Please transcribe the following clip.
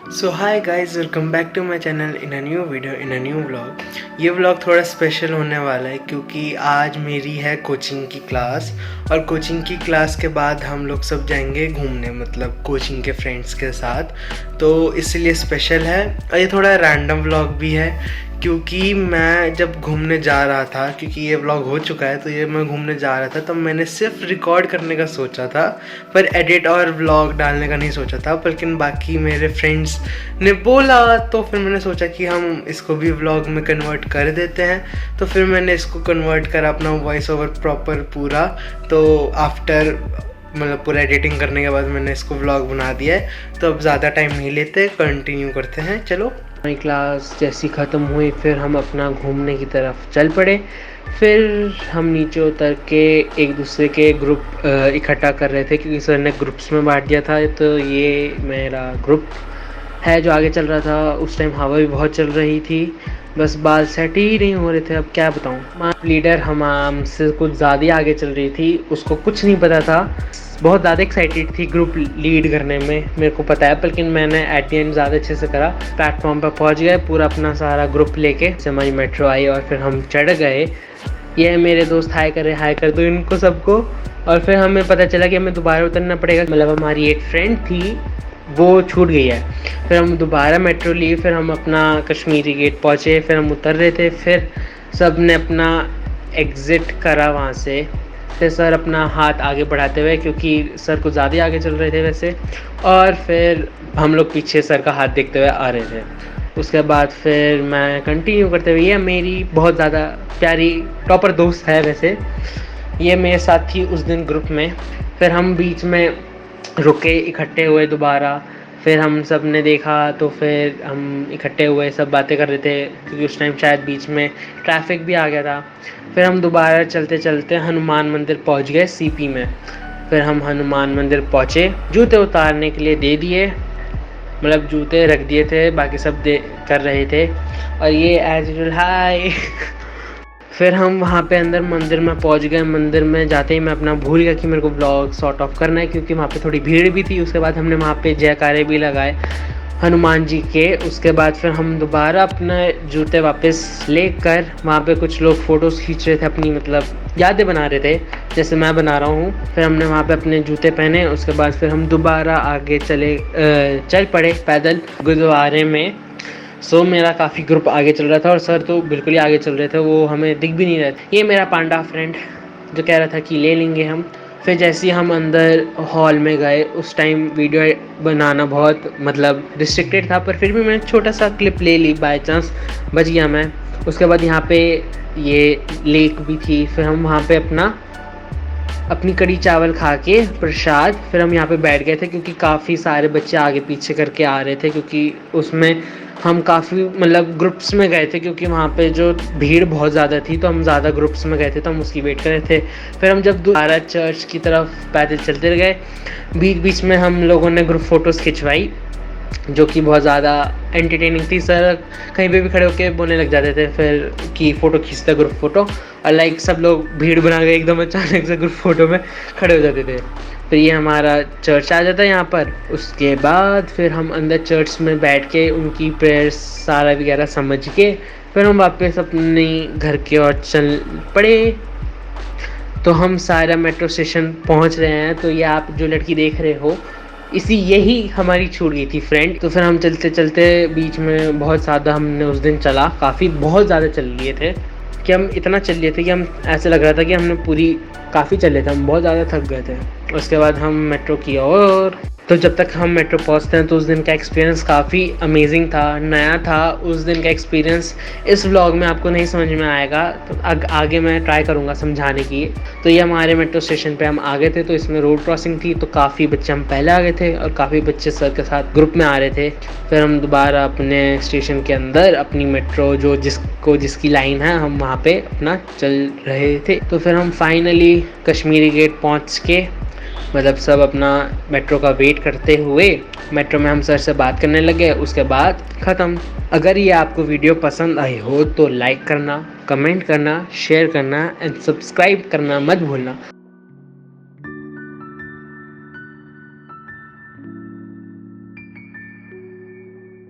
So hi guys, welcome back to my channel in a new video in a new vlog. ये vlog थोड़ा special होने वाला है क्योंकि आज मेरी है कोचिंग की क्लास। और कोचिंग की क्लास के बाद हम लोग सब जाएंगे घूमने, मतलब कोचिंग के फ्रेंड्स के साथ। तो इसलिए स्पेशल है और ये थोड़ा रैंडम व्लॉग भी है क्योंकि मैं जब घूमने जा रहा था, क्योंकि ये व्लॉग हो चुका है, तो ये मैं घूमने जा रहा था, तब मैंने सिर्फ रिकॉर्ड करने का सोचा था, पर एडिट और व्लॉग डालने का नहीं सोचा था। लेकिन बाकी मेरे फ्रेंड्स ने बोला तो फिर मैंने सोचा कि हम इसको भी व्लॉग में कन्वर्ट कर देते हैं। तो फिर मैंने इसको कन्वर्ट करा अपना वॉइस ओवर प्रॉपर पूरा। तो आफ्टर मतलब पूरा एडिटिंग करने के बाद मैंने इसको व्लॉग बना दिया है। तो अब ज़्यादा टाइम नहीं लेते, कंटिन्यू करते हैं। चलो, हमारी क्लास जैसी ख़त्म हुई फिर हम अपना घूमने की तरफ चल पड़े। फिर हम नीचे उतर के एक दूसरे के ग्रुप इकट्ठा कर रहे थे क्योंकि सर ने ग्रुप्स में बांट दिया था। तो ये मेरा ग्रुप है जो आगे चल रहा था। उस टाइम हवा भी बहुत चल रही थी, बस बाल सेट ही नहीं हो रहे थे। अब क्या बताऊँ, लीडर हमसे कुछ ज़्यादा ही आगे चल रही थी, उसको कुछ नहीं पता था, बहुत ज़्यादा एक्साइटेड थी ग्रुप लीड करने में, मेरे को पता है। लेकिन मैंने एट द एंड ज़्यादा अच्छे से करा। प्लेटफॉर्म पर पहुंच गए पूरा अपना सारा ग्रुप लेके। हमारी मेट्रो आई और फिर हम चढ़ गए। ये मेरे दोस्त हाय कर दो इनको सबको। और फिर हमें पता चला कि हमें दोबारा उतरना पड़ेगा, मतलब हमारी एक फ्रेंड थी वो छूट गई है। फिर हम दोबारा मेट्रो लिए, फिर हम अपना कश्मीरी गेट पहुँचे, फिर हम उतर रहे थे। फिर सब ने अपना एग्ज़िट करा वहाँ से। फिर सर अपना हाथ आगे बढ़ाते हुए, क्योंकि सर कुछ ज़्यादा आगे चल रहे थे वैसे, और फिर हम लोग पीछे सर का हाथ देखते हुए आ रहे थे। उसके बाद फिर मैं कंटिन्यू करते हुए, ये मेरी बहुत ज़्यादा प्यारी टॉपर दोस्त है वैसे, ये मेरे साथ थी उस दिन ग्रुप में। फिर हम बीच में रुके, इकट्ठे हुए दोबारा। फिर हम सब ने देखा तो फिर हम इकट्ठे हुए, सब बातें कर रहे थे क्योंकि उस टाइम शायद बीच में ट्रैफिक भी आ गया था। फिर हम दोबारा चलते चलते हनुमान मंदिर पहुंच गए सीपी में। फिर हम हनुमान मंदिर पहुंचे, जूते उतारने के लिए दे दिए, मतलब जूते रख दिए थे, बाकी सब दे कर रहे थे। और ये एज यूजुअल हाय फिर हम वहाँ पे अंदर मंदिर में पहुँच गए। मंदिर में जाते ही मैं अपना भूल गया कि मेरे को ब्लॉग सॉर्ट ऑफ करना है क्योंकि वहाँ पे थोड़ी भीड़ भी थी। उसके बाद हमने वहाँ पे जयकारे भी लगाए हनुमान जी के। उसके बाद फिर हम दोबारा अपने जूते वापस लेकर, वहाँ पे कुछ लोग फ़ोटोज़ खींच रहे थे अपनी, मतलब यादें बना रहे थे जैसे मैं बना रहा हूँ। फिर हमने वहाँ पे अपने जूते पहने। उसके बाद फिर हम दोबारा आगे चल पड़े पैदल गुरुद्वारे में। मेरा काफ़ी ग्रुप आगे चल रहा था और सर तो बिल्कुल ही आगे चल रहे थे, वो हमें दिख भी नहीं रहे थे। ये मेरा पांडा फ्रेंड जो कह रहा था कि ले लेंगे हम। फिर जैसे ही हम अंदर हॉल में गए, उस टाइम वीडियो बनाना बहुत मतलब रिस्ट्रिक्टेड था, पर फिर भी मैंने छोटा सा क्लिप ले ली, बाय चांस बच गया मैं। उसके बाद यहाँ पे ये लेक भी थी। फिर हम वहाँ पे अपनी कड़ी चावल खा के प्रसाद, फिर हम यहाँ पे बैठ गए थे क्योंकि काफ़ी सारे बच्चे आगे पीछे करके आ रहे थे, क्योंकि उसमें हम काफ़ी मतलब ग्रुप्स में गए थे क्योंकि वहाँ पे जो भीड़ बहुत ज़्यादा थी, तो हम ज़्यादा ग्रुप्स में गए थे, तो हम उसकी वेट कर रहे थे। फिर हम जब दोबारा चर्च की तरफ पैदल चलते गए, बीच बीच में हम लोगों ने ग्रुप फ़ोटोज़ खिंचवाई जो कि बहुत ज़्यादा एंटरटेनिंग थी। सर कहीं पे भी खड़े होकर बोलने लग जाते थे फिर कि फ़ोटो खींचते ग्रुप फ़ोटो, और लाइक सब लोग भीड़ बना के एकदम अचानक से ग्रुप फ़ोटो में खड़े हो जाते थे। तो ये हमारा चर्च आ जाता है यहाँ पर। उसके बाद फिर हम अंदर चर्च में बैठ के उनकी प्रेयर्स सारा वगैरह समझ के फिर हम वापस अपने घर की ओर चल पड़े। तो हम सारा मेट्रो स्टेशन पहुँच रहे हैं। तो ये आप जो लड़की देख रहे हो, यही हमारी छूट गई थी फ्रेंड। तो फिर हम चलते चलते बीच में बहुत ज़्यादा हमने उस दिन चला, बहुत ज़्यादा चल लिए थे कि हम इतना चल लिए थे कि हम ऐसे लग रहा था कि हमने पूरी काफ़ी चले थे, हम बहुत ज़्यादा थक गए थे। उसके बाद हम मेट्रो की और तो जब तक हम मेट्रो पहुंचते हैं तो उस दिन का एक्सपीरियंस काफ़ी अमेजिंग था, नया था। उस दिन का एक्सपीरियंस इस व्लॉग में आपको नहीं समझ में आएगा, तो आगे मैं ट्राई करूंगा समझाने की। तो ये हमारे मेट्रो स्टेशन पे हम आ गए थे, तो इसमें रोड क्रॉसिंग थी, तो काफ़ी बच्चे हम पहले आ गए थे और काफ़ी बच्चे सर के साथ ग्रुप में आ रहे थे। फिर हम दोबारा अपने स्टेशन के अंदर अपनी मेट्रो जिसकी लाइन है, हम वहाँ पर अपना चल रहे थे। तो फिर हम फाइनली कश्मीरी गेट पहुँच के, मतलब सब अपना मेट्रो का वेट करते हुए मेट्रो में हम सर से बात करने लगे। उसके बाद ख़त्म। अगर ये आपको वीडियो पसंद आई हो तो लाइक करना, कमेंट करना, शेयर करना एंड सब्सक्राइब करना मत भूलना।